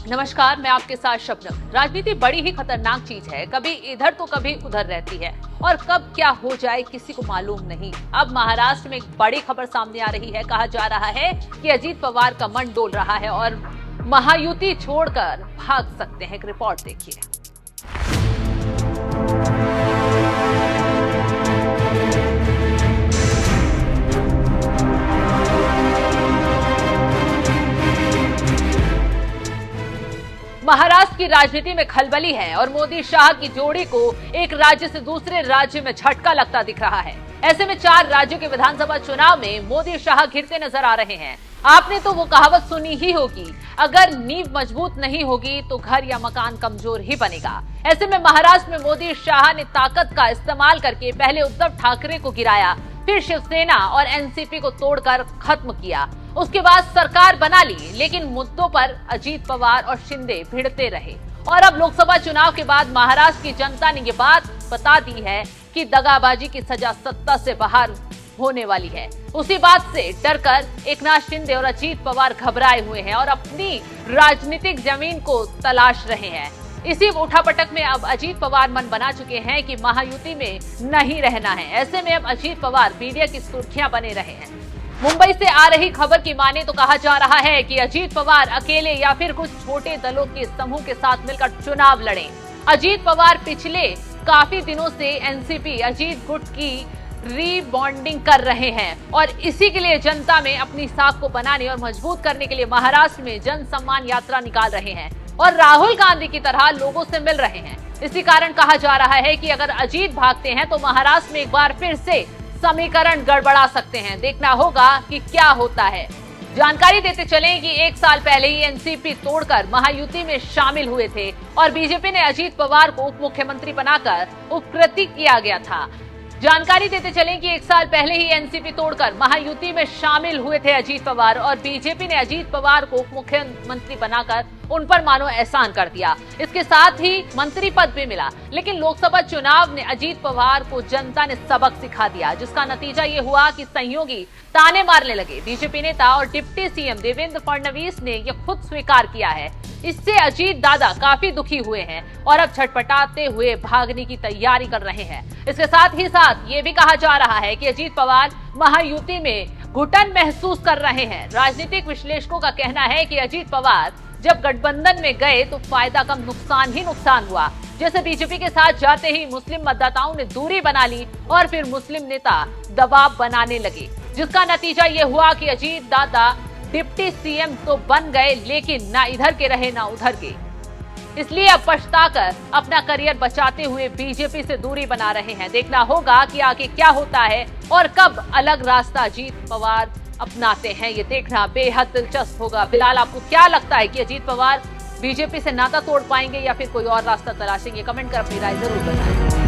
नमस्कार, मैं आपके साथ शबनम। राजनीति बड़ी ही खतरनाक चीज है, कभी इधर तो कभी उधर रहती है और कब क्या हो जाए किसी को मालूम नहीं। अब महाराष्ट्र में एक बड़ी खबर सामने आ रही है। कहा जा रहा है कि अजीत पवार का मन डोल रहा है और महायुति छोड़कर भाग सकते हैं। एक रिपोर्ट देखिए। महाराष्ट्र की राजनीति में खलबली है और मोदी शाह की जोड़ी को एक राज्य से दूसरे राज्य में झटका लगता दिख रहा है। ऐसे में 4 राज्यों के विधानसभा चुनाव में मोदी शाह घिरते नजर आ रहे हैं। आपने तो वो कहावत सुनी ही होगी, अगर नींव मजबूत नहीं होगी तो घर या मकान कमजोर ही बनेगा। ऐसे में महाराष्ट्र में मोदी शाह ने ताकत का इस्तेमाल करके पहले उद्धव ठाकरे को गिराया, फिर शिवसेना और एनसीपी को तोड़कर खत्म किया। उसके बाद सरकार बना ली, लेकिन मुद्दों पर अजीत पवार और शिंदे भिड़ते रहे। और अब लोकसभा चुनाव के बाद महाराष्ट्र की जनता ने ये बात बता दी है कि दगाबाजी की सजा सत्ता से बाहर होने वाली है। उसी बात से डरकर एकनाथ शिंदे और अजीत पवार घबराए हुए हैं और अपनी राजनीतिक जमीन को तलाश रहे हैं। इसी उठापटक में अब अजीत पवार मन बना चुके हैं कि महायुति में नहीं रहना है। ऐसे में अब अजीत पवार मीडिया की सुर्खियां बने रहे हैं। मुंबई से आ रही खबर की माने तो कहा जा रहा है कि अजीत पवार अकेले या फिर कुछ छोटे दलों के समूह के साथ मिलकर चुनाव लड़ें। अजीत पवार पिछले काफी दिनों से एनसीपी अजीत गुट की रीबॉन्डिंग कर रहे हैं और इसी के लिए जनता में अपनी साख को बनाने और मजबूत करने के लिए महाराष्ट्र में जन सम्मान यात्रा निकाल रहे हैं और राहुल गांधी की तरह लोगों से मिल रहे हैं। इसी कारण कहा जा रहा है कि अगर अजीत भागते हैं तो महाराष्ट्र में एक बार फिर से समीकरण गड़बड़ा सकते हैं। देखना होगा कि क्या होता है। जानकारी देते चलें कि 1 साल पहले ही एनसीपी तोड़कर महायुति में शामिल हुए थे और बीजेपी ने अजीत पवार को उप मुख्यमंत्री बनाकर उपकृति किया गया था। जानकारी देते चलें कि 1 साल पहले ही एनसीपी तोड़कर महायुति में शामिल हुए थे अजीत पवार और बीजेपी ने अजीत पवार को उप मुख्यमंत्री बनाकर उन पर मानो एहसान कर दिया। इसके साथ ही मंत्री पद भी मिला, लेकिन लोकसभा चुनाव ने अजीत पवार को जनता ने सबक सिखा दिया, जिसका नतीजा ये हुआ कि सहयोगी ताने मारने लगे। बीजेपी नेता और डिप्टी सीएम देवेंद्र फडणवीस ने यह खुद स्वीकार किया है। इससे अजीत दादा काफी दुखी हुए हैं और अब छटपटाते हुए भागने की तैयारी कर रहे हैं। इसके साथ ही साथ ये भी कहा जा रहा है कि अजीत पवार महायुति में घुटन महसूस कर रहे हैं। राजनीतिक विश्लेषकों का कहना है कि अजीत पवार जब गठबंधन में गए तो फायदा कम नुकसान ही नुकसान हुआ। जैसे बीजेपी के साथ जाते ही मुस्लिम मतदाताओं ने दूरी बना ली और फिर मुस्लिम नेता दबाव बनाने लगे, जिसका नतीजा ये हुआ कि अजीत दादा डिप्टी सीएम तो बन गए, लेकिन ना इधर के रहे ना उधर के। इसलिए अब पछताकर अपना करियर बचाते हुए बीजेपी से दूरी बना रहे हैं। देखना होगा कि आगे क्या होता है और कब अलग रास्ता अजीत पवार अपनाते हैं, ये देखना बेहद दिलचस्प होगा। फिलहाल आपको क्या लगता है कि अजीत पवार बीजेपी से नाता तोड़ पाएंगे या फिर कोई और रास्ता तलाशेंगे? कमेंट कर अपनी राय जरूर बताएं।